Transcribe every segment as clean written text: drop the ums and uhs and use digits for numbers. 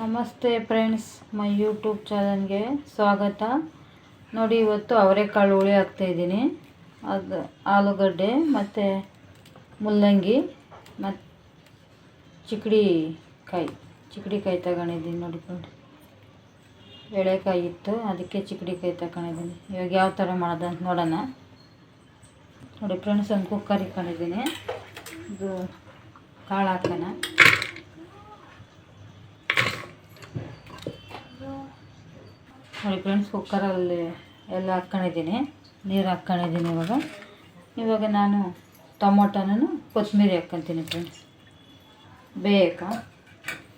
ನಮಸ್ತೆ friends, my YouTube ಚಾನಲ್ಗೆ ಸ್ವಾಗತ. ನೋಡಿ, ಇವತ್ತು ಅವರೆಕಾಳು ಹುಳಿ ಹಾಕ್ತಾಯಿದ್ದೀನಿ. ಅದು ಆಲೂಗಡ್ಡೆ ಮತ್ತು ಮುಲ್ಲಂಗಿ ಮತ್ತು ಚಿಕ್ಕಡಿಕಾಯಿ ತಗೊಂಡಿದ್ದೀನಿ. ನೋಡಿ ಫ್ರೆಂಡ್ಸ್, ಎಳೆಕಾಯಿ ಇತ್ತು, ಅದಕ್ಕೆ ಚಿಕ್ಕಡಿಕಾಯಿ ತಗೊಂಡಿದ್ದೀನಿ. ಇವಾಗ ಯಾವ ಥರ ಮಾಡೋದು ಅಂತ ನೋಡೋಣ. ನೋಡಿ ಫ್ರೆಂಡ್ಸ್, ಒಂದು ಕುಕ್ಕರ್ ಇಟ್ಕೊಂಡಿದ್ದೀನಿ. ಇದು ಕಾಳು ಹಾಕೋಣ. ನೋಡಿ ಫ್ರೆಂಡ್ಸ್, ಕುಕ್ಕರಲ್ಲಿ ಎಲ್ಲ ಹಾಕ್ಕೊಂಡಿದ್ದೀನಿ, ನೀರು ಹಾಕ್ಕೊಂಡಿದ್ದೀನಿ. ಇವಾಗ ನಾನು ಟೊಮೊಟೊನೂ ಕೊತ್ತಂಬರಿ ಹಾಕ್ಕೊತೀನಿ ಫ್ರೆಂಡ್ಸ್, ಬೇಯಕ್ಕೆ.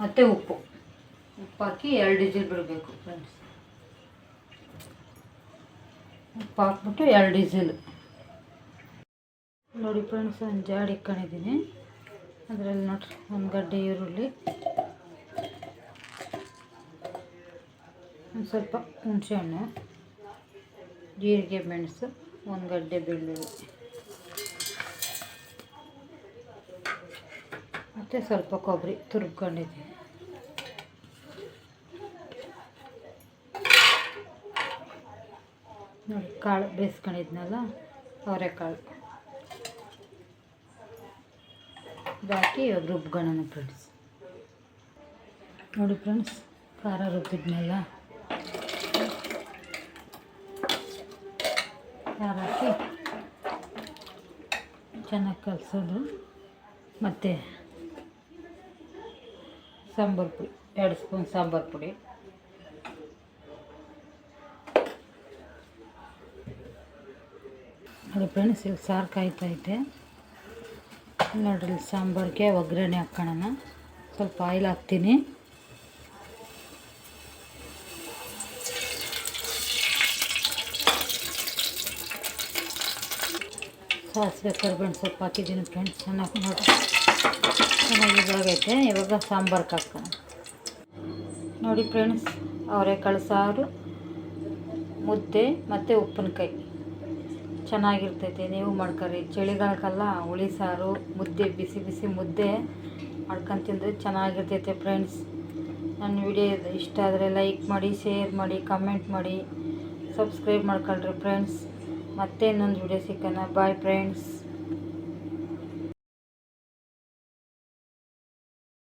ಮತ್ತು ಉಪ್ಪು ಹಾಕಿ 2 ವಿಸಿಲ್ ಬಿಡಬೇಕು ಫ್ರೆಂಡ್ಸ್. ಉಪ್ಪು ಹಾಕ್ಬಿಟ್ಟು 2 ವಿಸಿಲ್. ನೋಡಿ ಫ್ರೆಂಡ್ಸ್, ಒಂದು ಜಾಡಿ ಇಟ್ಕೊಂಡಿದ್ದೀನಿ. ಅದರಲ್ಲಿ ನೋಡ್ರಿ, ಒಂದು ಗಡ್ಡೆ ಈರುಳ್ಳಿ, ಒಂದು ಸ್ವಲ್ಪ ಹುಣಸೆಹಣ್ಣು, ಜೀರಿಗೆ, ಮೆಣಸು, ಒಂದು ಗಡ್ಡೆ ಬೆಳ್ಳುಳ್ಳಿ ಮತ್ತು ಸ್ವಲ್ಪ ಕೊಬ್ಬರಿ ತುರ್ಕೊಂಡಿದ್ದೀನಿ. ನೋಡಿ, ಕಾಳು ಬೇಯಿಸ್ಕೊಂಡಿದ್ನಲ್ಲ, ಅವರೆಕಾಳು ಹಾಕಿ ಇವಾಗ ರುಬ್ಕೊಳ್ಳೋಣ ಫ್ರೆಂಡ್ಸ್. ನೋಡಿ ಫ್ರೆಂಡ್ಸ್, ಖಾರ ರುಬ್ಬಿದ್ಮೇಲೆ ಖಾರ ಹಾಕಿ ಚೆನ್ನಾಗಿ ಕಲಸೋದು. ಮತ್ತು ಸಾಂಬಾರು ಪುಡಿ 2 ಸ್ಪೂನ್ ಸಾಂಬಾರು ಪುಡಿ. ನೋಡಿ ಫ್ರೆಂಡ್ಸ್, ಈಗ ಸಾರು ಕಾಯ್ತೈತೆ. ನೋಡ್ರಿ, ಸಾಂಬಾರಿಗೆ ಒಗ್ಗರಣೆ ಹಾಕ್ಕೊಳ್ಳೋಣ. ಸ್ವಲ್ಪ ಆಯಿಲ್ ಹಾಕ್ತೀನಿ. ಸಾಸಿವೆ, ಕರಿಬೇವು ಸೊಪ್ಪು ಹಾಕಿದ್ದೀನಿ ಫ್ರೆಂಡ್ಸ್. ಚೆನ್ನಾಗಿ ಇದಾಗೈತೆ. ಇವಾಗ ಸಾಂಬಾರ್ಗೆ ಹಾಕೋಣ. ನೋಡಿ ಫ್ರೆಂಡ್ಸ್, ಅವರೆಕಾಳು ಸಾರು, ಮುದ್ದೆ ಮತ್ತು ಉಪ್ಪಿನಕಾಯಿ ಚೆನ್ನಾಗಿರ್ತೈತೆ. ನೀವು ಮಾಡ್ಕೊರಿ. ಚಳಿಗಾಲಕ್ಕೆಲ್ಲ ಹುಳಿ ಸಾರು, ಮುದ್ದೆ, ಬಿಸಿ ಬಿಸಿ ಮುದ್ದೆ ಮಾಡ್ಕೊಂಡು ತಿಂದರೆ ಚೆನ್ನಾಗಿರ್ತೈತೆ ಫ್ರೆಂಡ್ಸ್. ನನ್ನ ವಿಡಿಯೋ ಇಷ್ಟ ಆದರೆ ಲೈಕ್ ಮಾಡಿ, ಶೇರ್ ಮಾಡಿ, ಕಮೆಂಟ್ ಮಾಡಿ, ಸಬ್ಸ್ಕ್ರೈಬ್ ಮಾಡ್ಕೊಳ್ರಿ ಫ್ರೆಂಡ್ಸ್. ಮತ್ತೆ ಇನ್ನೊಂದು ವಿಡಿಯೋ ಸಿಕ್ಕಣ. Bye friends.